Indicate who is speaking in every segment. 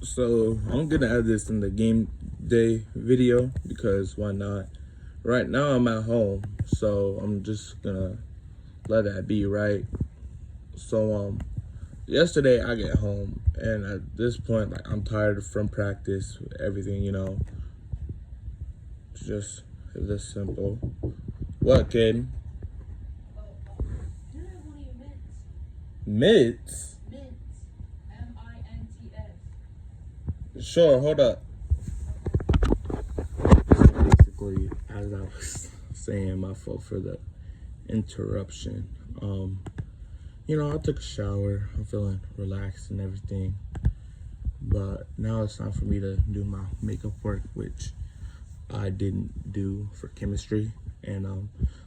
Speaker 1: So I'm gonna add this in the game day video because why not? Right now I'm at home, so I'm just gonna let that be, right? So yesterday I get home and at this point like I'm tired from practice, everything, It's just this simple. What, kid?
Speaker 2: Can I have one of your mints?
Speaker 1: Mitts?
Speaker 2: Mints. M-I-N-T-S.
Speaker 1: Sure, hold up. Basically, as I was saying, my fault for the interruption. I took a shower. I'm feeling relaxed and everything. But now it's time for me to do my makeup work, which I didn't do for chemistry. And I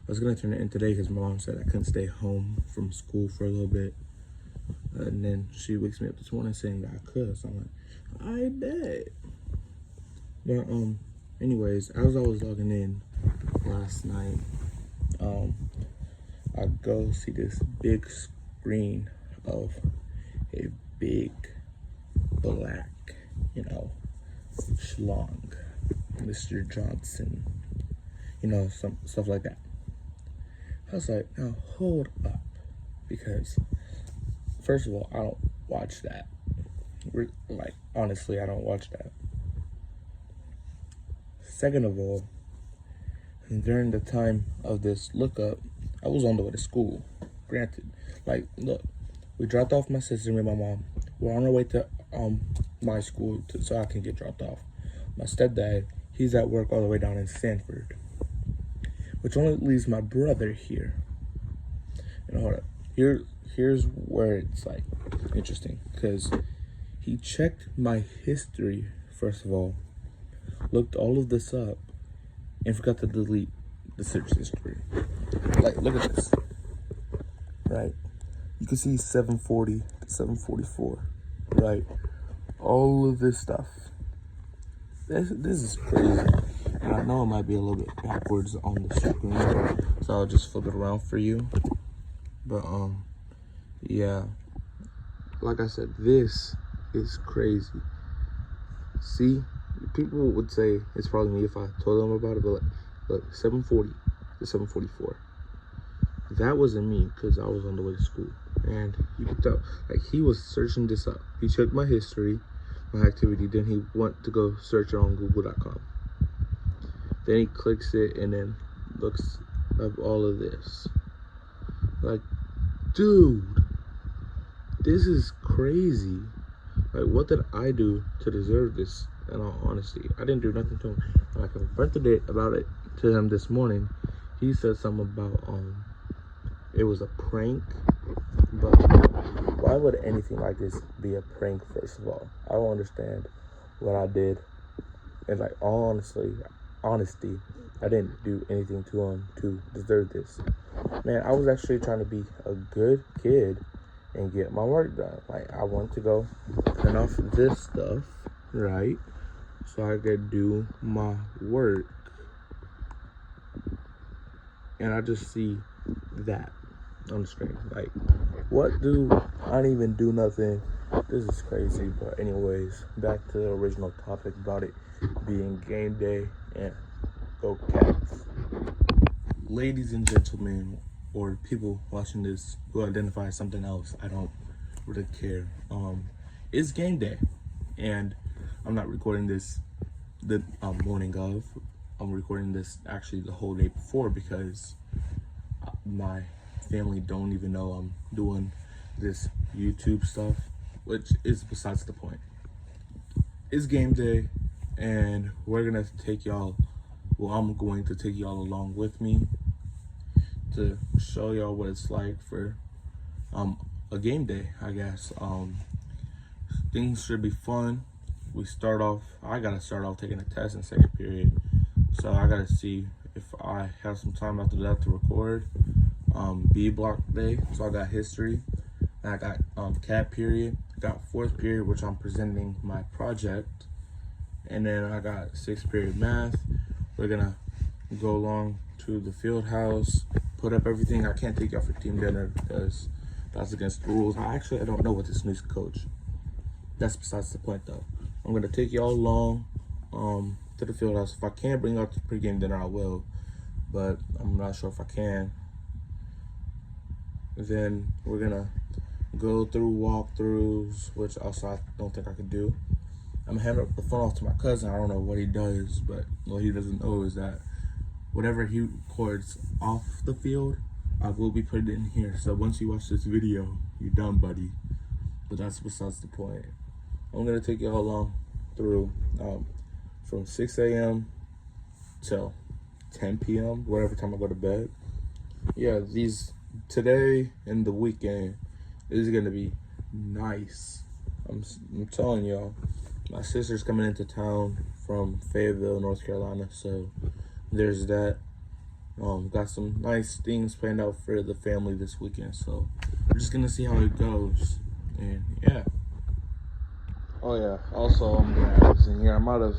Speaker 1: was gonna turn it in today because my mom said I couldn't stay home from school for a little bit. And then she wakes me up this morning saying that I could. So I'm like, I bet. But anyways, as I was logging in last night, I go see this big screen of a big black, schlong, Mr. Johnson, some stuff like that. I was like, now hold up, because first of all, I don't watch that. Honestly, I don't watch that. Second of all, during the time of this lookup, I was on the way to school. Granted, look, we dropped off my sister and my mom. We're on our way to my school so I can get dropped off. My stepdad, he's at work all the way down in Sanford, which only leaves my brother here. And hold up, here's where it's interesting, because he checked my history first of all, looked all of this up, and forgot to delete the search history. Look at this, right? You can see 740 to 744, right? All of this stuff. This is crazy. And I know it might be a little bit backwards on the screen, so I'll just flip it around for you. But yeah, like I said, this is crazy. See, people would say it's probably me if I told them about it, but look, 740 to 744. That wasn't me because I was on the way to school. And you could tell, he was searching this up. He checked my history, my activity, then he went to go search it on google.com. Then he clicks it and then looks up all of this. Dude, this is crazy. What did I do to deserve this? In all honesty, I didn't do nothing to him. And I confronted about it to him this morning. He said something about it was a prank. But why would anything like this be a prank? First of all, I don't understand what I did. And honesty, I didn't do anything to him to deserve this. Man, I was actually trying to be a good kid and get my work done. I want to go turn off this stuff, right? So I could do my work. And I just see that on the screen. What do I don't even do nothing? This is crazy. But anyways, back to the original topic about it being game day and go Cats. Ladies and gentlemen, or people watching this who identify as something else, I don't really care. It's game day, and I'm not recording this the morning of. I'm recording this actually the whole day before because my family don't even know I'm doing this YouTube stuff, which is besides the point. It's game day, and we're gonna take y'all. Well, I'm going to take y'all along with me to show y'all what it's like for a game day, I guess. Things should be fun. I gotta start off taking a test in second period, so I gotta see if I have some time after that to record. B block day, so I got history, and I got cat period, I got fourth period, which I'm presenting my project, and then I got sixth period math. We're gonna go along to the field house, put up everything. I can't take y'all for team dinner because that's against the rules. I don't know what this new coach. That's besides the point though. I'm gonna take y'all along to the field house. If I can bring out the pregame dinner, I will, but I'm not sure if I can. Then we're gonna go through walkthroughs, which also I don't think I could do. I'm gonna hand the phone off to my cousin. I don't know what he does, but what he doesn't know is that whatever he records off the field, I will be putting it in here. So once you watch this video, you're done, buddy. But that's besides the point. I'm gonna take y'all along through from 6 a.m. till 10 p.m. whatever time I go to bed. Yeah, today and the weekend is gonna be nice. I'm telling y'all. My sister's coming into town from Fayetteville, North Carolina, so there's that. Got some nice things planned out for the family this weekend, so we're just gonna see how it goes. And yeah. Oh yeah. Also, I'm gonna add this in here. I might have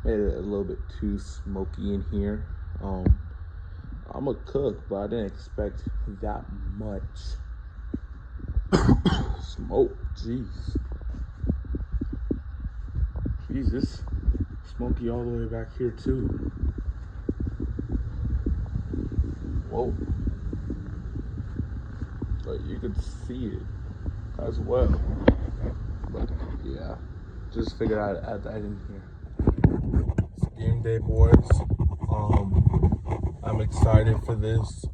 Speaker 1: made it a little bit too smoky in here. I'm a cook, but I didn't expect that much smoke. Jeez. Jesus, smoky all the way back here too. Whoa. But you can see it as well. But yeah, just figured I'd add that in here. It's game day, boys. I'm excited for this.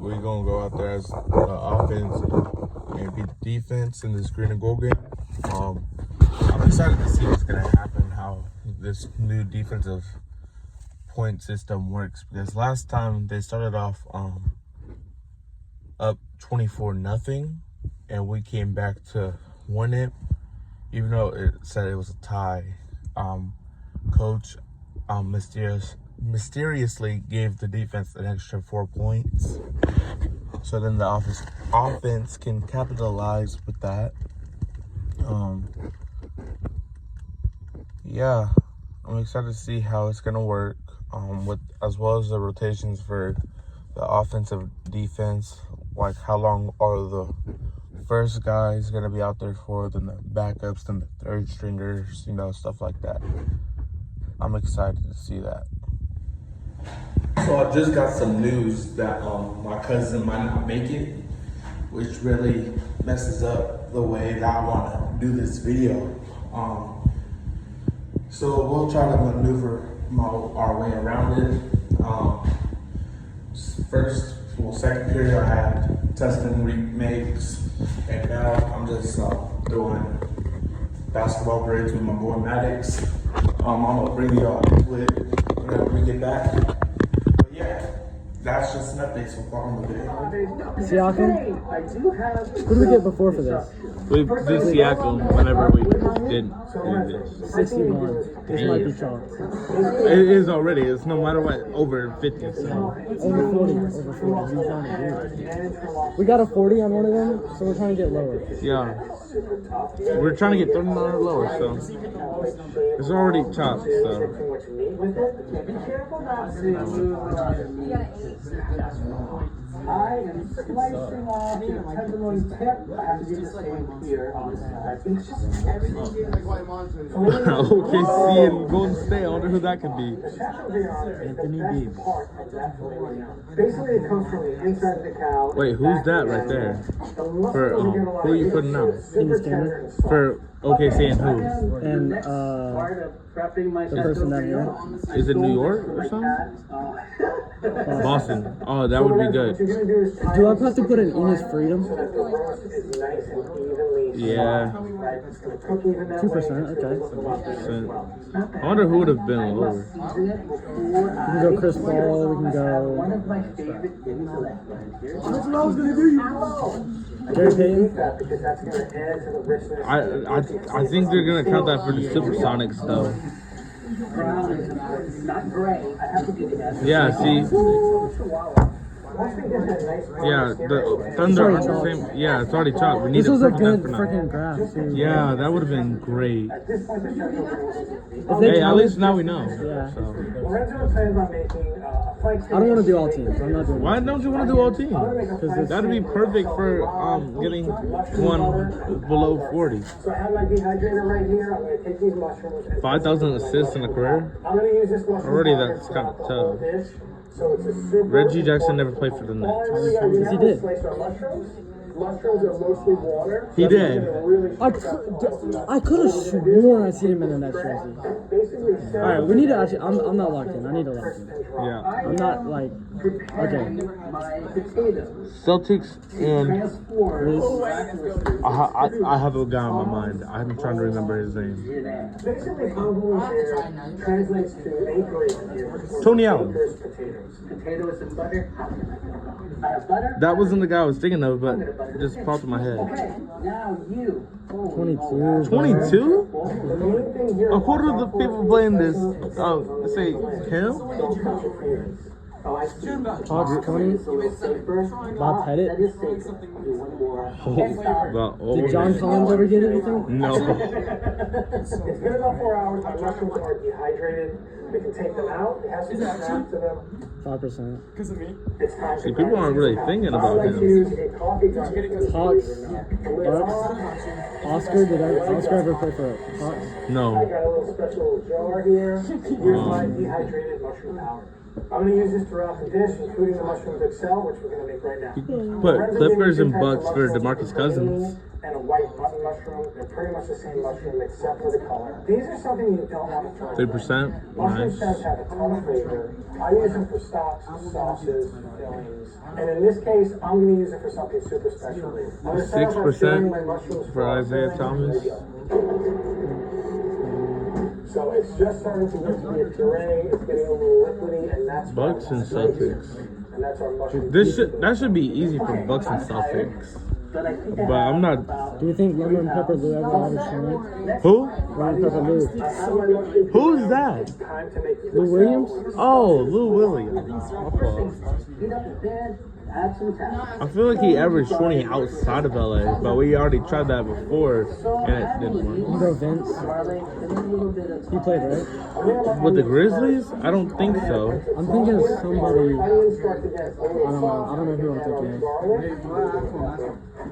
Speaker 1: We're gonna go out there as the offense and beat the defense in this green and gold game. I'm excited to see what's gonna happen, how this new defensive point system works, because last time they started off up 24-0, and we came back to win it, even though it said it was a tie. Coach mysteriously gave the defense an extra 4 points, so then the offense can capitalize with that. Yeah, I'm excited to see how it's gonna work, with as well as the rotations for the offensive defense. Like, how long are the first guys gonna be out there for, then the backups, then the third stringers, stuff like that. I'm excited to see that. So I just got some news that my cousin might not make it, which really messes up the way that I want to do this video. So we'll try to maneuver our way around it. Second period I had testing remakes, and now I'm just doing basketball grades with my boy Maddox. I'm gonna bring y'all into it whenever we get back. But yeah, that's just an update so far on the video.
Speaker 3: Siakam? Who did we get before for this?
Speaker 4: We did Siakam whenever we did this.
Speaker 3: 61. This might be chalk.
Speaker 4: It is already. It's no matter what, over 50. So.
Speaker 3: Over 40. Over 40. He's trying to do. We got a 40 on one of them, so we're trying to get lower.
Speaker 4: Yeah. We're trying to get 30 miles lower, so. It's already chopped, so.
Speaker 5: I am slicing off the tenderloin tip. I have to do the same here on the side. It's just everything.
Speaker 4: OKC and Golden State, I wonder who that could be.
Speaker 3: Anthony Davis.
Speaker 5: Basically, it comes from the inside of the cow.
Speaker 4: Wait, who's that right there? For who are you putting out? For OKC and who?
Speaker 3: And the person down here.
Speaker 4: Is it New York or something? Boston. Oh, that would be good.
Speaker 3: Do I have to put an Enos Freedom?
Speaker 4: Yeah.
Speaker 3: 2%, okay.
Speaker 4: I wonder who would have been lower.
Speaker 3: We can go Chris Paul, we can go Gary Payton.
Speaker 4: I think they're gonna count that for the Supersonics though.
Speaker 5: Not gray. I have to do that.
Speaker 4: Yeah, see.
Speaker 5: once we get that nice
Speaker 4: Yeah, the Thunder aren't the same. Yeah, it's already chopped. We need
Speaker 3: This
Speaker 4: a
Speaker 3: was a
Speaker 4: perfect knife
Speaker 3: good
Speaker 4: for now.
Speaker 3: freaking graph, too.
Speaker 4: Yeah, that would have been great.
Speaker 5: At this point, the chef will
Speaker 3: If they
Speaker 4: Hey, at
Speaker 3: count-
Speaker 4: least now we know.
Speaker 3: Yeah.
Speaker 4: So.
Speaker 5: Lorenzo plans on making a flank steak.
Speaker 3: I don't want to do all teams. I'm not doing
Speaker 4: Why don't you want to do all teams?
Speaker 3: Because
Speaker 4: That'd be perfect for getting one below 40.
Speaker 5: So I have my dehydrator right here. I'm going to take these mushrooms. And
Speaker 4: 5,000 assists in a career.
Speaker 5: I'm going to use this mushroom.
Speaker 4: Already
Speaker 5: powder
Speaker 4: that's
Speaker 5: throughout
Speaker 4: kinda
Speaker 5: the whole
Speaker 4: tough.
Speaker 5: dish. So it's a super
Speaker 4: Reggie Jackson never played for the Nets.
Speaker 5: All I really gotta do
Speaker 3: Yes, he
Speaker 5: now
Speaker 3: did.
Speaker 5: is slice our mushrooms. Mushrooms are mostly water.
Speaker 4: He
Speaker 5: so
Speaker 4: did.
Speaker 5: I'm gonna really
Speaker 3: I could have sworn I seen him in the Nets jersey.
Speaker 5: basically
Speaker 3: All right, we need to actually. I'm not locked in. I need to lock in.
Speaker 4: Yeah.
Speaker 3: I'm not like. Okay.
Speaker 5: my potatoes.
Speaker 4: Celtics and
Speaker 5: Transform.
Speaker 4: I have a guy on my mind. I'm trying to remember his name.
Speaker 5: Basically, Congo here translates to acreage here.
Speaker 4: Tony Allen.
Speaker 5: Acres potatoes. Potatoes and butter. I have butter.
Speaker 4: That wasn't the guy I was thinking of, but it just popped in my head.
Speaker 5: Okay, now you.
Speaker 3: 22.
Speaker 4: 22?
Speaker 5: The main thing here.
Speaker 4: A quarter of the people playing this, say him?
Speaker 5: Don't touch your fingers. Oh, I see.
Speaker 3: Hawks 20. Bob Pettit.
Speaker 5: That is safe. I'll do one more.
Speaker 3: Did John Collins ever get anything?
Speaker 4: No.
Speaker 5: It's been about 4 hours. My mushrooms are dehydrated. We can take them out. It has some snap to them.
Speaker 3: 5%.
Speaker 5: It's time
Speaker 4: See, people aren't really thinking
Speaker 5: I
Speaker 4: about
Speaker 5: like to
Speaker 4: him.
Speaker 5: use a coffee garnish.
Speaker 3: Hawks. Bucks. Oscar. Did Oscar ever play for Hawks?
Speaker 5: I
Speaker 4: No.
Speaker 5: got a little special jar here. Here's my dehydrated mushroom powder. I'm going to use this throughout the dish, including the mushrooms excel, which we're going to make right now.
Speaker 4: Put Clippers and Bucks for DeMarcus Cousins.
Speaker 5: And a white button mushroom. They're pretty much the same mushroom except for the color. These are something you don't want to throw.
Speaker 4: 3%.
Speaker 5: Mushroom
Speaker 4: Nice.
Speaker 5: stems have a ton of flavor. I use them for stocks, sauces, fillings. And in this case, I'm going to use it for something super special later. I'm gonna start off by
Speaker 4: 6%
Speaker 5: filling my mushrooms
Speaker 4: for Isaiah Thomas.
Speaker 5: So it's just starting to get to be a puree. It's getting a little liquidy, and that's
Speaker 4: Bucks and Celtics.
Speaker 5: And that's our mushroom.
Speaker 4: That should be easy for Bucks and Celtics. But I'm not.
Speaker 3: Do you think Lemon Pepper Lou ever averaged 20?
Speaker 4: Who?
Speaker 3: Lemon Pepper Lou.
Speaker 4: Who's that?
Speaker 5: Time to make
Speaker 3: Lou Williams?
Speaker 4: Oh, Lou Williams. My fault.
Speaker 5: Heat up the pan, add some tap.
Speaker 4: I feel like he averaged 20 outside of LA, but we already tried that before and it didn't work.
Speaker 3: You go Vince.
Speaker 5: Garlic, and then a little bit of
Speaker 3: He played, right?
Speaker 4: With the Grizzlies? I don't think so.
Speaker 3: I'm thinking of somebody.
Speaker 5: I instruct against a little
Speaker 3: I don't know who I'm thinking of.
Speaker 5: garlic.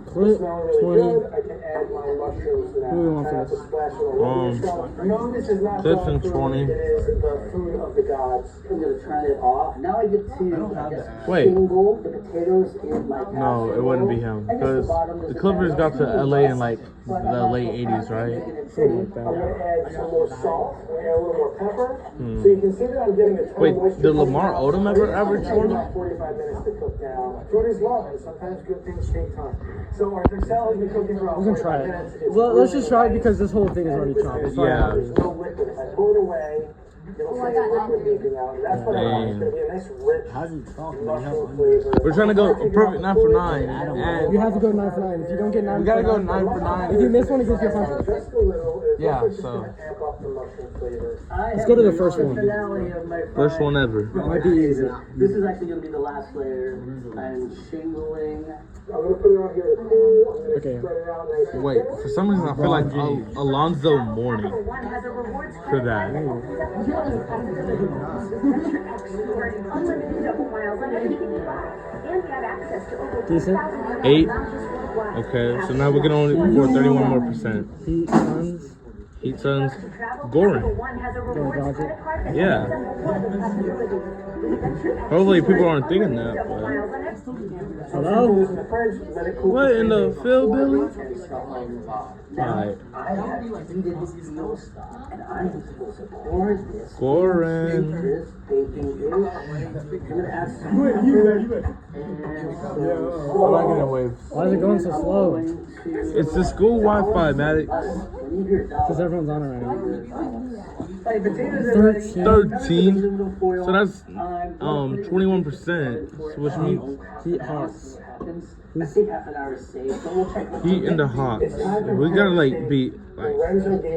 Speaker 3: Clip
Speaker 5: Smelling really
Speaker 3: 20.
Speaker 5: good. I can add my mushrooms to that.
Speaker 3: Who do we want for
Speaker 5: Kind of
Speaker 3: this?
Speaker 5: a splash of a little bit. No, this is not
Speaker 4: Clips
Speaker 5: dog
Speaker 4: and
Speaker 5: food.
Speaker 4: 20.
Speaker 5: It is the food of the gods. I'm gonna turn it off. Now I get to
Speaker 4: Wait.
Speaker 5: shingle the potatoes in my
Speaker 4: No, it wouldn't be him. Because the Clippers got to LA in like the late 80s, right?
Speaker 3: Something like
Speaker 5: I'm
Speaker 3: that.
Speaker 5: gonna add some more salt. I'm gonna add a little more pepper. So you can see that I'm getting a ton
Speaker 4: Wait,
Speaker 5: of moisture.
Speaker 4: did Lamar Odom ever average
Speaker 5: It takes
Speaker 4: 20?
Speaker 5: about 45 minutes to cook down. Food is love, and sometimes good things take time. So our Excel has been cooking for about
Speaker 3: We're gonna try
Speaker 5: 45
Speaker 3: it.
Speaker 5: minutes. It's
Speaker 3: Let's just try it
Speaker 5: really
Speaker 3: because this whole thing is already chopped. It's
Speaker 4: Yeah.
Speaker 5: There's no liquid. If I pull it away, you'll see the liquid leaking out. And that's what I want. It's gonna be a nice, rich mushroom flavor.
Speaker 4: We're trying to go perfect 9 for 9.
Speaker 3: You
Speaker 4: And
Speaker 3: have to go 9 for 9. If you don't get 9
Speaker 4: we gotta
Speaker 3: for
Speaker 4: go
Speaker 3: 9,
Speaker 4: 9 for 9.
Speaker 3: if you miss one, it gives you a 100.
Speaker 5: Just a little. It's
Speaker 4: Yeah,
Speaker 5: also just
Speaker 4: so-
Speaker 5: gonna amp up the mushroom flavor.
Speaker 3: Let's go to the first one.
Speaker 4: First one ever.
Speaker 3: Might be easy.
Speaker 5: This is actually going to be the last layer. I'm shingling. I'm going to put it on here to cool. I'm going to
Speaker 3: Okay.
Speaker 5: spread it out nice and
Speaker 4: Wait, for some reason I feel like Alonzo Mourning for that.
Speaker 3: Decent.
Speaker 4: 8. Okay, so now we're gonna only for 31 more percent.
Speaker 3: Heat, Suns.
Speaker 4: Heat Suns, Goran.
Speaker 3: Go Dodger.
Speaker 4: Yeah. Hopefully people aren't thinking that. But
Speaker 3: Hello?
Speaker 5: in the fridge. Let it cool.
Speaker 4: what in the field, Billy? Alright,
Speaker 5: I have heated steel stock, and I'm supposed to pour this.
Speaker 4: Goran.
Speaker 5: This baking dish. I'm going to add some.
Speaker 4: I'm not getting waves.
Speaker 3: Why is it going so slow?
Speaker 4: It's the school Wi-Fi, Maddox.
Speaker 3: Because everyone's on it right now.
Speaker 5: Hey, potatoes are
Speaker 3: 13.
Speaker 4: 13. So that's 21%, which means
Speaker 3: Heat Hawks.
Speaker 5: I think half an hour is safe, but we'll check.
Speaker 4: heat in the Hawks. We gotta like be like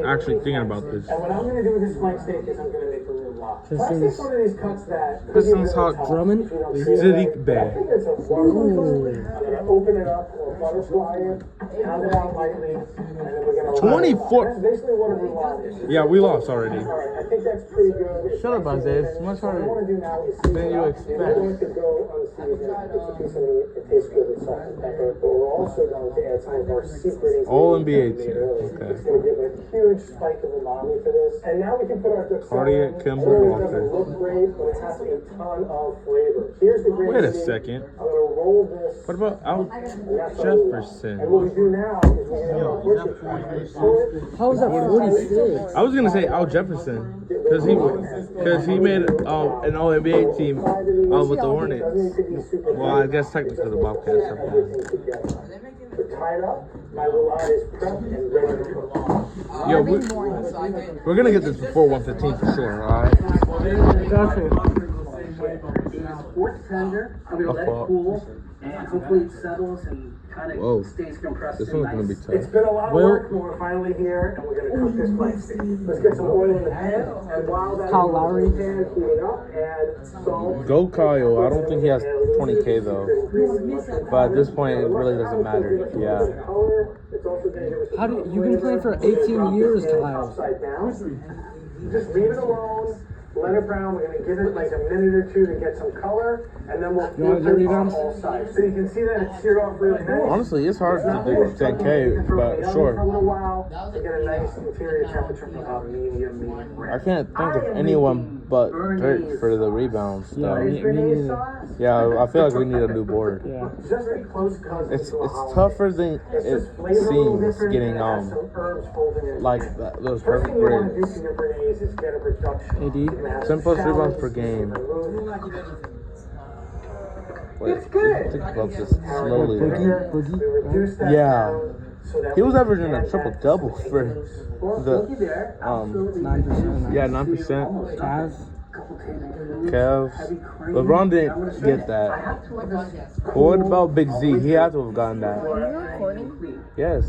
Speaker 4: actually thinking about this.
Speaker 5: And what I'm going to do with this flank steak is I'm going to make a little lot.
Speaker 3: Pistons.
Speaker 5: one of these cuts that
Speaker 4: Pistons hot
Speaker 3: Drummond.
Speaker 4: Sadiq Bay.
Speaker 5: it's a wonderful. I'm gonna open it up or butterfly it, pound it out lightly, and then we're gonna
Speaker 4: 24.
Speaker 5: That's basically what we lost.
Speaker 4: Yeah, we lost already.
Speaker 5: All right, I think that's pretty good.
Speaker 4: Shut up, Isaiah. It's much harder
Speaker 5: What I want to do now is see
Speaker 4: than you
Speaker 5: We're
Speaker 4: expect.
Speaker 5: going to go unseasoned. It's a piece of meat. It tastes good with salt and pepper, but we're also going to add some of our secret
Speaker 4: All
Speaker 5: ingredients
Speaker 4: NBA
Speaker 5: that we made
Speaker 4: team.
Speaker 5: earlier.
Speaker 4: Okay.
Speaker 5: It's going to give a huge spike of umami to this. And now we can put our duck
Speaker 4: Cardiac
Speaker 5: salad.
Speaker 4: Kimber
Speaker 5: I know it
Speaker 4: Walker.
Speaker 5: doesn't look great, but it has a ton of flavor. Here's the great
Speaker 4: Wait a
Speaker 5: thing.
Speaker 4: second.
Speaker 5: I'm going to roll this.
Speaker 4: What about Al
Speaker 5: And that's how we roll.
Speaker 4: Jefferson?
Speaker 5: And what we do now is we're going to push it. Pull it.
Speaker 3: How is that 46?
Speaker 4: I was gonna say Al Jefferson because he made an All NBA team with the Hornets. Well, I guess technically the Bobcats are fine.
Speaker 5: We're tied up. My roulade is prepped and ready to cook.
Speaker 4: Yo, we're gonna get this before 1:15 for sure. All right.
Speaker 3: Gotcha.
Speaker 6: Sports tender. I'm gonna let it cool, and hopefully it settles and kind
Speaker 4: Whoa.
Speaker 6: of stays compressed.
Speaker 4: This
Speaker 6: and
Speaker 4: one's gonna be
Speaker 6: nice.
Speaker 4: tough.
Speaker 5: It's been a lot of
Speaker 3: Well-
Speaker 5: work, but we're finally here, and we're going to cook this place. Let's get some oil in the pan, and while that
Speaker 3: Kyle Lowry.
Speaker 5: pan heating up, add salt.
Speaker 4: Go Kyle. I don't think he has 20K though. But at this point, it really doesn't matter. Yeah.
Speaker 5: Color. It's also going to give us
Speaker 3: How do you've been playing for 18 years, Kyle?
Speaker 5: upside down. Just leave it alone. Let it brown. We're going to give it like a minute or two to get some color, and then we'll
Speaker 3: You want
Speaker 5: flip
Speaker 3: the
Speaker 5: it on
Speaker 3: rebounds?
Speaker 5: all sides. So you can see that it's seared off really nice.
Speaker 4: Honestly, it's hard to do 10K, but
Speaker 5: For a little
Speaker 4: sure.
Speaker 5: while to get a nice interior temperature from about medium rare.
Speaker 4: I can't think of anyone but Drake for the rebounds.
Speaker 3: Yeah,
Speaker 4: Though.
Speaker 3: me neither.
Speaker 4: Yeah, I feel like we need a new board.
Speaker 3: Yeah.
Speaker 5: Just a close cousin
Speaker 4: It's
Speaker 5: to a holiday.
Speaker 4: tougher than
Speaker 5: It's
Speaker 4: it
Speaker 5: just flavored a little
Speaker 4: seems
Speaker 5: different,
Speaker 4: getting
Speaker 5: and has some herbs folded in.
Speaker 4: like those
Speaker 5: First
Speaker 4: perfect
Speaker 5: thing you want to do
Speaker 4: breads.
Speaker 5: for your bernays is get a reduction.
Speaker 3: AD.
Speaker 5: You can have
Speaker 4: 10 plus
Speaker 5: shallots,
Speaker 4: rebounds per
Speaker 5: you can
Speaker 4: game.
Speaker 5: remove-
Speaker 4: Wait,
Speaker 5: It's good.
Speaker 4: think about this slowly.
Speaker 3: Boogie, Boogie,
Speaker 5: We reduce that
Speaker 4: Yeah.
Speaker 5: down so that
Speaker 4: He was
Speaker 5: we
Speaker 4: averaging
Speaker 5: can
Speaker 4: a
Speaker 5: add
Speaker 4: triple
Speaker 5: that
Speaker 4: double
Speaker 5: to
Speaker 4: for
Speaker 6: Well,
Speaker 4: the
Speaker 6: looky there. Absolutely.
Speaker 3: 9%.
Speaker 4: yeah 9%.
Speaker 3: Cavs.
Speaker 6: Couple tables,
Speaker 4: Cavs.
Speaker 6: heavy cream.
Speaker 4: LeBron didn't get
Speaker 6: I
Speaker 4: that.
Speaker 6: have to invest
Speaker 4: But what about Big Z? He had to have gotten that.
Speaker 2: recording?
Speaker 4: Yes.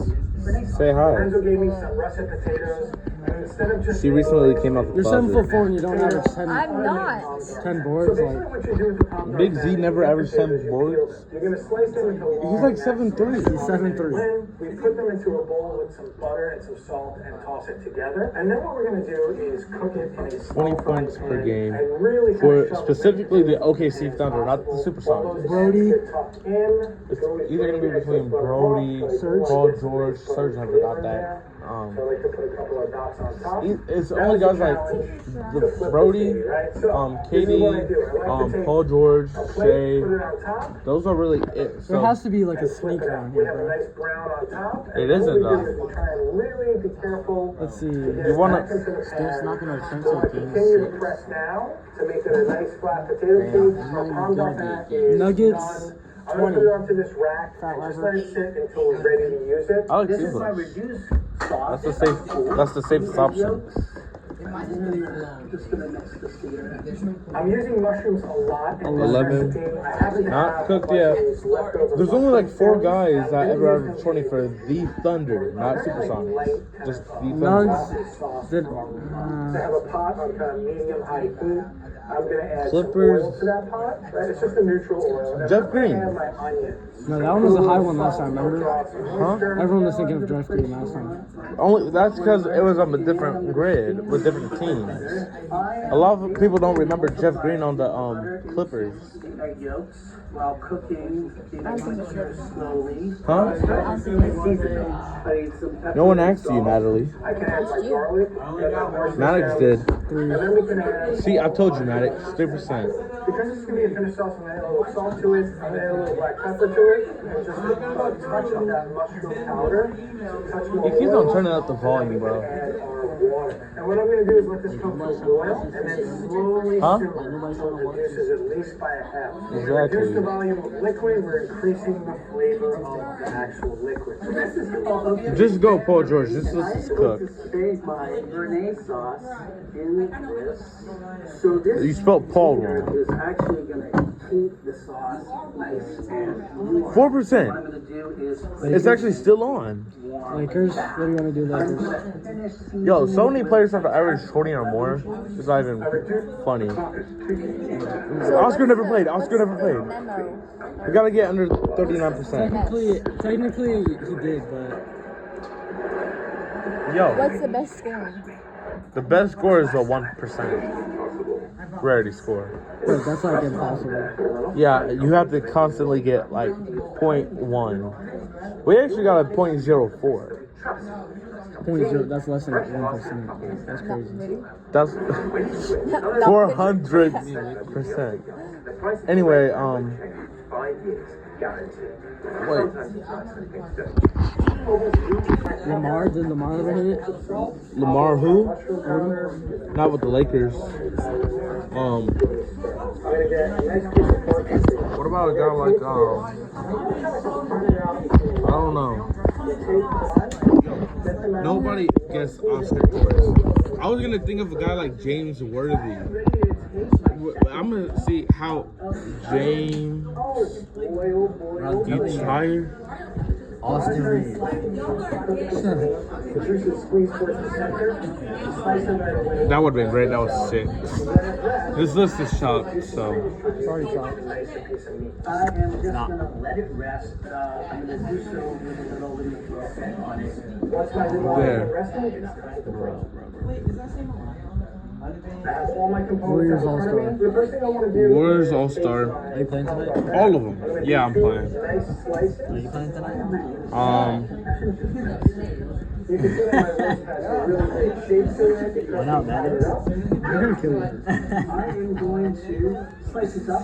Speaker 4: Say hi.
Speaker 5: Lorenzo gave me some russet potatoes, and instead of just
Speaker 4: She recently came out the
Speaker 3: You're 7'4"
Speaker 4: closet.
Speaker 3: and you don't average 10,
Speaker 2: I'm not.
Speaker 3: 10
Speaker 5: So
Speaker 3: boards.
Speaker 5: basically
Speaker 3: Like,
Speaker 5: what you do with the Pop-Tart
Speaker 4: Big Z
Speaker 5: bag,
Speaker 4: never
Speaker 5: you
Speaker 4: averaged
Speaker 5: put
Speaker 4: 10
Speaker 5: potatoes,
Speaker 4: boards.
Speaker 5: You're gonna slice them into long.
Speaker 4: He's like 7'3".
Speaker 3: he's 7'3".
Speaker 5: Then we put them into a bowl with some butter and some salt and toss it together. And then what we're gonna do is cook it in a small
Speaker 4: 20 points
Speaker 5: frying
Speaker 4: per
Speaker 5: pan
Speaker 4: game
Speaker 5: and really
Speaker 4: for
Speaker 5: kind of shove
Speaker 4: specifically
Speaker 5: as
Speaker 4: the
Speaker 5: much
Speaker 4: OKC
Speaker 5: as
Speaker 4: Thunder, not the
Speaker 5: possible.
Speaker 4: Supersonics.
Speaker 5: While those
Speaker 3: Brody.
Speaker 5: eggs get tucked in,
Speaker 4: It's
Speaker 5: go with
Speaker 4: either gonna be
Speaker 5: Brody,
Speaker 4: between
Speaker 5: extra butter
Speaker 4: Brody,
Speaker 5: off,
Speaker 3: Serge.
Speaker 4: Paul George. Serge never got that.
Speaker 5: So I like to put a couple of dots on top.
Speaker 4: It's
Speaker 5: That
Speaker 4: only
Speaker 5: was
Speaker 4: guys
Speaker 5: the
Speaker 4: like
Speaker 5: challenge to
Speaker 4: the
Speaker 5: flip
Speaker 4: Brody,
Speaker 5: this baby, right? So, this is what I
Speaker 4: KD,
Speaker 5: do. I like to take
Speaker 4: Paul George,
Speaker 5: a plate,
Speaker 4: Shea.
Speaker 5: put it on top.
Speaker 4: Those are really it.
Speaker 3: there
Speaker 4: So
Speaker 3: has to be like a
Speaker 5: And
Speaker 3: snake
Speaker 5: flip it
Speaker 3: around
Speaker 5: out. We
Speaker 3: here,
Speaker 5: have a
Speaker 3: bro.
Speaker 5: nice brown on top.
Speaker 4: It
Speaker 5: and
Speaker 4: isn't,
Speaker 5: what we do
Speaker 4: though.
Speaker 5: is we try and really be careful.
Speaker 3: Let's see.
Speaker 5: to get
Speaker 4: You
Speaker 5: it
Speaker 4: wanna-
Speaker 5: back into the pan.
Speaker 3: not gonna turn
Speaker 5: So I
Speaker 3: some games.
Speaker 5: continue to press now to make it a nice flat potato cake. Our pound up at is
Speaker 3: Nuggets,
Speaker 5: done. I'm gonna put it onto this rack and just let it sit until we're ready to use it.
Speaker 4: I like
Speaker 6: This is my
Speaker 4: Cuba.
Speaker 6: reduced sauce.
Speaker 4: That's the safest option.
Speaker 6: Just gonna mix this together.
Speaker 5: I'm using mushrooms a lot in this
Speaker 4: 11.
Speaker 5: recipe. I happen to
Speaker 4: Not
Speaker 5: have
Speaker 4: cooked
Speaker 5: a bunch of
Speaker 4: yet.
Speaker 5: these leftover
Speaker 4: There's only like 4
Speaker 5: mushroom
Speaker 4: guys
Speaker 5: sandwiches.
Speaker 4: that
Speaker 5: I've
Speaker 4: ever
Speaker 5: been
Speaker 4: averaged
Speaker 5: using
Speaker 4: 20 for the Thunder, not Supersonics. Just the Thunder.
Speaker 3: Nugs. Did,
Speaker 5: I have a pot on kind of medium-high heat. I'm gonna add
Speaker 4: Clippers.
Speaker 5: some oil to that pot. Right? It's just a neutral oil. And
Speaker 4: Jeff
Speaker 5: I'm gonna
Speaker 4: Green.
Speaker 5: add my onions.
Speaker 3: no, that one was a high one last time, remember?
Speaker 4: Huh?
Speaker 3: Everyone was thinking of Jeff Green last time.
Speaker 4: Only that's because it was on a different grid with different teams. A lot of people don't remember Jeff Green on the Clippers.
Speaker 6: The egg yolks while cooking in a mixture slowly.
Speaker 4: Huh?
Speaker 6: I need some pepper.
Speaker 4: No one asked you, Natalie.
Speaker 5: I can add my garlic.
Speaker 4: Maddox did.
Speaker 5: And then we can add,
Speaker 4: See, I told you, Maddox. 3%.
Speaker 5: because it's gonna be a finished sauce, I'm gonna add a little salt to it. I'm gonna add a little black pepper to it. And just a touch of that mushroom powder. Touch more
Speaker 4: He keeps
Speaker 5: oil.
Speaker 4: on turning up the volume, bro.
Speaker 5: Add our water. And what I'm gonna do is let this cook to a boil and then slowly
Speaker 4: Huh?
Speaker 5: simmer until it reduces at least by a half. When we
Speaker 4: Exactly.
Speaker 5: reduce the volume of liquid, we're increasing the flavor of the actual liquid. So this is the
Speaker 4: Just go, Paul George. Just let this
Speaker 6: I'm
Speaker 4: cook.
Speaker 6: going to save my Bernays sauce in this. So this
Speaker 4: You spelled Paul
Speaker 6: here
Speaker 4: wrong.
Speaker 6: is actually going to keep the sauce nice and warm.
Speaker 4: 4%.
Speaker 6: What I'm gonna do is
Speaker 4: It's actually still on.
Speaker 3: Lakers. What do you want to do, Lakers?
Speaker 6: finish
Speaker 4: Yo, so many players have averaged 40 or more. It's not even funny. Oscar never played. Oscar never played.
Speaker 2: Memo.
Speaker 4: We gotta get under 39%.
Speaker 3: Technically, he did, but
Speaker 4: Yo,
Speaker 2: What's the best scoring?
Speaker 4: the best score is a 1% rarity score.
Speaker 3: that's like impossible.
Speaker 4: Yeah, you have to constantly get like 0.1. We actually got a 0.04.
Speaker 3: 0.0. That's less than 1%. That's crazy.
Speaker 4: That's 400%. Anyway, wait.
Speaker 3: Lamar, did Lamar ever hit it?
Speaker 4: Lamar who? Not with the Lakers. What about a guy like I don't know. Nobody gets Oscar Torres. I was gonna think of a guy like James Worthy. I'm gonna see how James. You tired?
Speaker 3: Austin Reed.
Speaker 4: That would have been great. That was sick. This list is chopped, so.
Speaker 3: Sorry, chopped.
Speaker 6: I am just gonna let it rest. I'm gonna do so with a little bit on it.
Speaker 4: There.
Speaker 3: Warriors All-Star.
Speaker 4: Warriors All-Star.
Speaker 3: Are you playing tonight?
Speaker 4: All of them. Yeah, I'm playing.
Speaker 3: Are you playing tonight? Why not, man? You're gonna kill me.
Speaker 6: I am going to slice this up.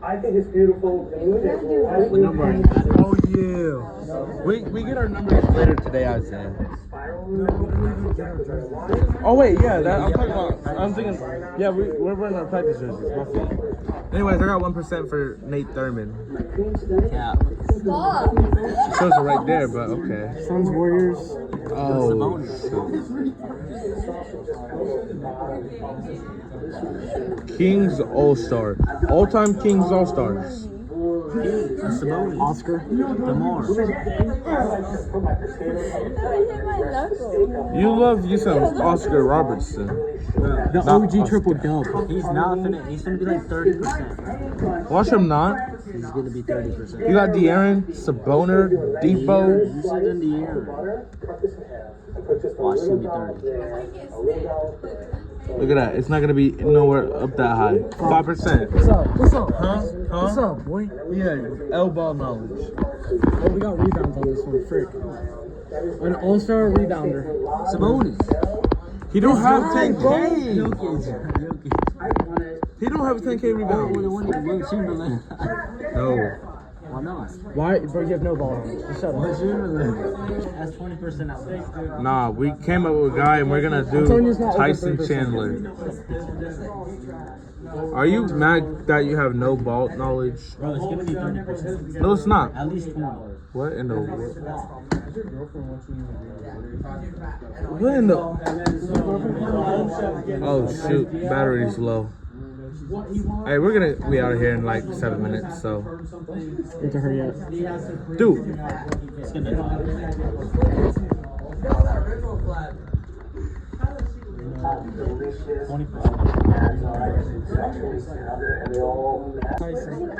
Speaker 6: I think it's beautiful.
Speaker 4: What number are you? Oh, yeah. We get our numbers later today, I'd say. Oh, wait, yeah. I'm talking about. I'm thinking. Yeah, we're wearing our practice jerseys. My fault. Anyways, I got 1% for Nate Thurman.
Speaker 3: Yeah.
Speaker 2: Stop.
Speaker 4: It shows it right there, but okay.
Speaker 3: Suns, Warriors.
Speaker 4: Oh. Kings All-Star. All-time Kings All-Stars.
Speaker 3: Oscar. Lamar.
Speaker 4: You love you some Oscar Robertson.
Speaker 3: The OG triple dub. He's not finna. He's gonna be like 30%.
Speaker 4: Watch him not.
Speaker 3: He's gonna be 30%.
Speaker 4: You got De'Aaron, Saboner, Depot.
Speaker 3: You said in the air. Watch him be 30.
Speaker 4: Look at that. It's not gonna be nowhere up that high. 5%.
Speaker 3: What's up? What's up?
Speaker 4: Huh?
Speaker 3: What's up, boy?
Speaker 4: Yeah, elbow knowledge.
Speaker 3: Oh, we got rebounds on this one. Frick. An all-star rebounder. Sabonis.
Speaker 4: He don't have 10K.
Speaker 3: Jokic.
Speaker 4: He don't have a 10K rebound. No.
Speaker 3: Why not? Why? Bro, you have no ball on. Just shut up. That's 20% out.
Speaker 4: Nah, we came up with a guy and we're gonna do Tyson Chandler. Are you mad that you have no ball knowledge?
Speaker 3: Bro, it's gonna be 30%.
Speaker 4: No, it's not.
Speaker 3: At least 20.
Speaker 4: What in the world? What in the? Oh shoot, battery's low. Hey, we're gonna be out of here in like 7 minutes, so.
Speaker 3: Need to hurry up.
Speaker 4: Dude.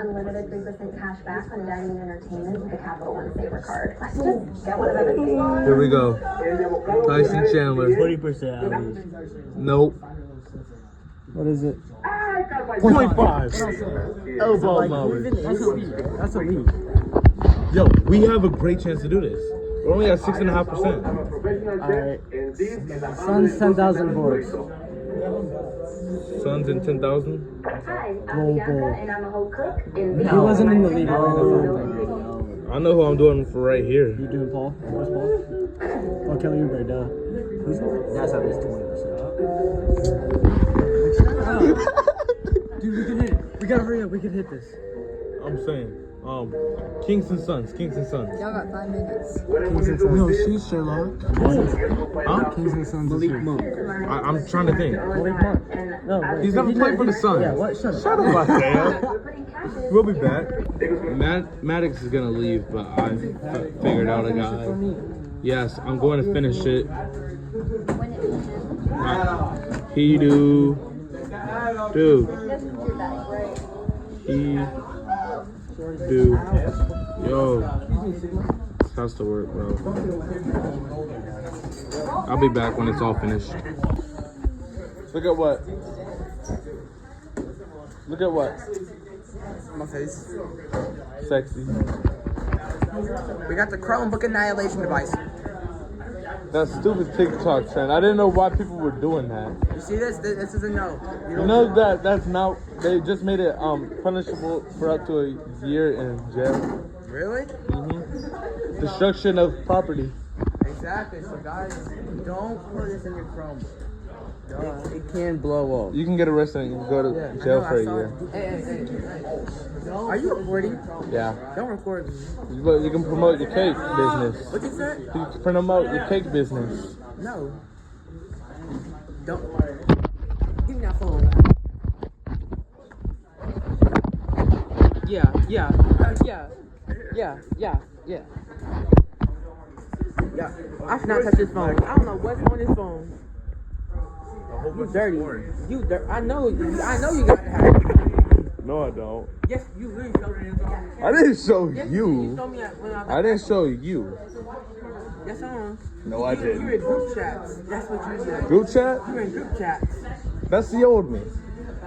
Speaker 7: Unlimited 3% cash back on dining and entertainment with the Capital One Saver card. Just get one of everything.
Speaker 4: Here we go. Tyson Chandler.
Speaker 3: 20% at least.
Speaker 4: Nope.
Speaker 3: What is it?
Speaker 4: 0.5. Elbow knowledge.
Speaker 3: That's elite.
Speaker 4: Yo, we have a great chance to do this. We're only at 6.5%.
Speaker 3: Alright. Suns 10,000 votes.
Speaker 4: Suns in 10,000.
Speaker 7: Hi, I'm
Speaker 3: Roll
Speaker 7: Bianca
Speaker 3: ball.
Speaker 7: and I'm a whole cook in
Speaker 3: He wasn't in the league.
Speaker 4: I know who I'm doing for right here.
Speaker 3: You doing Paul? Where's Paul? Oh, Kelly Oubre, duh. That's at least 20%. Dude, we can hit it. We gotta hurry up. We can hit this.
Speaker 4: I'm saying. Kings and Sons. Kings and Sons.
Speaker 2: Y'all got 5 minutes.
Speaker 3: Kings and Sons.
Speaker 1: No, she's Sherlock.
Speaker 4: Huh?
Speaker 3: Kings and Sons.
Speaker 1: Malik Monk.
Speaker 4: I'm trying to think.
Speaker 3: Malik Monk. No, wait.
Speaker 4: He's never played for the Suns.
Speaker 3: Yeah, what? Shut
Speaker 4: Shut
Speaker 3: up.
Speaker 4: up, Isaiah. We'll be back. Maddox is gonna leave, but I figured out a guy. Yes, I'm going to finish it. He do. Dude. He do. Yo. This has to work, bro. I'll be back when it's all finished. Look at what? Look at what?
Speaker 8: My face.
Speaker 4: Sexy.
Speaker 8: We got the Chromebook annihilation device.
Speaker 4: That stupid TikTok trend. I didn't know why people were doing that.
Speaker 8: You see this? This is a no.
Speaker 4: You know that that's now they just made it punishable for up to a year in jail.
Speaker 8: Really?
Speaker 4: Destruction of property.
Speaker 8: Exactly. So guys, don't put this in your Chromebook. It can blow up.
Speaker 4: You can get arrested and go to jail for a year.
Speaker 8: Hey. Are you recording?
Speaker 4: Yeah.
Speaker 8: Don't record me.
Speaker 4: You can promote your cake business.
Speaker 8: What you said?
Speaker 4: You can promote your cake business.
Speaker 8: No. Don't. Give me that phone. Yeah. I should not touch this phone. I don't know what's on this phone. You dirty. You dirty. I know you got to have it.
Speaker 4: No, I don't.
Speaker 8: Yes, you really showed me.
Speaker 4: I didn't show
Speaker 8: You
Speaker 4: you.
Speaker 8: told me that when I
Speaker 4: I didn't show you.
Speaker 8: Yes,
Speaker 4: No, I
Speaker 8: You're
Speaker 4: didn't.
Speaker 8: in group chats. That's what you did.
Speaker 4: Group chat?
Speaker 8: You're in group chats.
Speaker 4: That's the old me.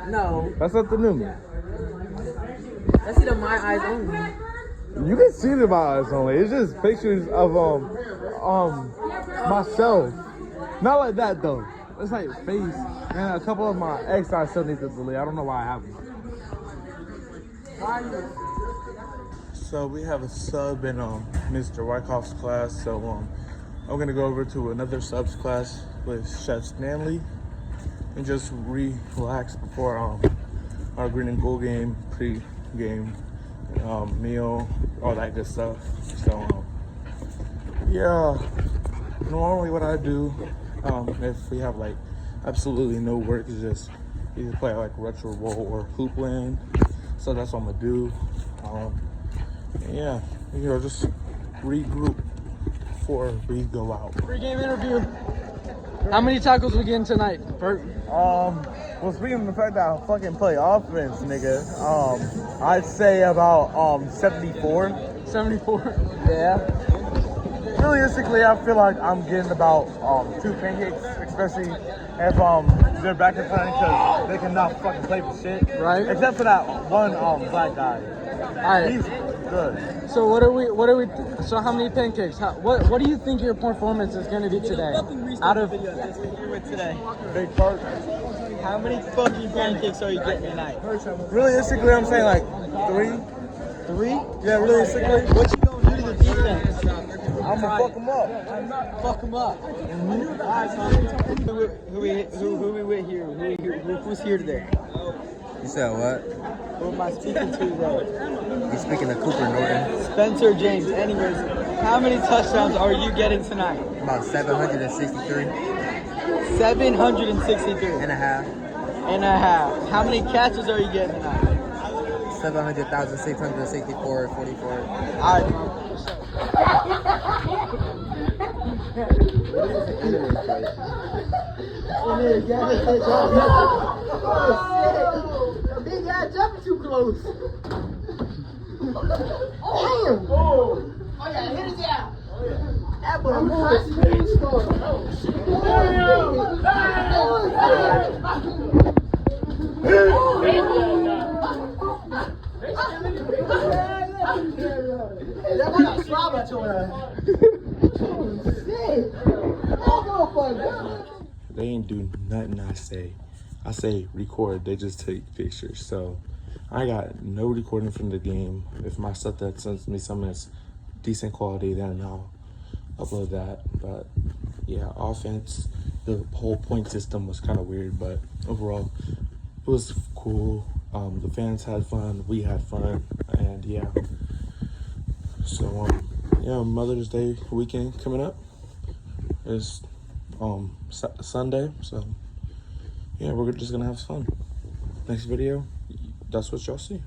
Speaker 8: No.
Speaker 4: That's not the new me.
Speaker 8: That's either my eyes only.
Speaker 4: You can see the eyes only. It's just pictures of myself. Not like that though. It's like face and a couple of my ex I still need to delete. I don't know why I have them. So we have a sub in Mr. Wyckoff's class. So I'm gonna go over to another subs class with Chef Stanley and just relax before our green and gold game, pre-game meal, all that good stuff. So yeah, normally what I do if we have like absolutely no work is just either play like retro roll or hoopland. So that's what I'm gonna do. Yeah, just regroup before we go out.
Speaker 3: Pre-game interview. How many tackles we getting tonight, Bert?
Speaker 4: Well, speaking of the fact that I fucking play offense, nigga, I'd say about 74.
Speaker 3: 74.
Speaker 4: Yeah. Realistically, I feel like I'm getting about 2 pancakes, especially if they're back in front because they cannot fucking play for shit.
Speaker 3: Right.
Speaker 4: Except for that one black guy.
Speaker 3: Alright.
Speaker 4: He's good.
Speaker 3: So so how many pancakes? What do you think your performance is gonna be today? Out of
Speaker 9: today.
Speaker 4: Big part.
Speaker 9: How many fucking pancakes are you getting tonight?
Speaker 4: Realistically, I'm saying like 3.
Speaker 9: 3?
Speaker 4: Yeah, realistically.
Speaker 9: What you gonna do to the defense?
Speaker 4: I'm gonna fuck them up.
Speaker 9: Fuck them up. Who we with here? Who's here today?
Speaker 8: You said what?
Speaker 9: Who am I speaking to today?
Speaker 8: You speaking to Cooper Norton?
Speaker 9: Spencer James. Anyways, how many touchdowns are you getting tonight?
Speaker 8: About 763
Speaker 9: 763
Speaker 8: and a half.
Speaker 9: and a half. How many catches are you getting tonight?
Speaker 8: 700,664.44.
Speaker 9: Alright.
Speaker 3: Big ass jumping too close. Damn! Oh yeah, hit it down. That boy that boy got slobbed at your ass.
Speaker 1: They ain't do nothing I say record, they just take pictures. So I got no recording from the game. If my stuff that sends me something that's decent quality, then I'll upload that. But yeah, offense, the whole point system was kind of weird, but overall it was cool. The fans had fun, we had fun, And yeah. So yeah, Mother's Day weekend coming up. It's Sunday, so yeah, we're just gonna have fun. Next video, that's what y'all see.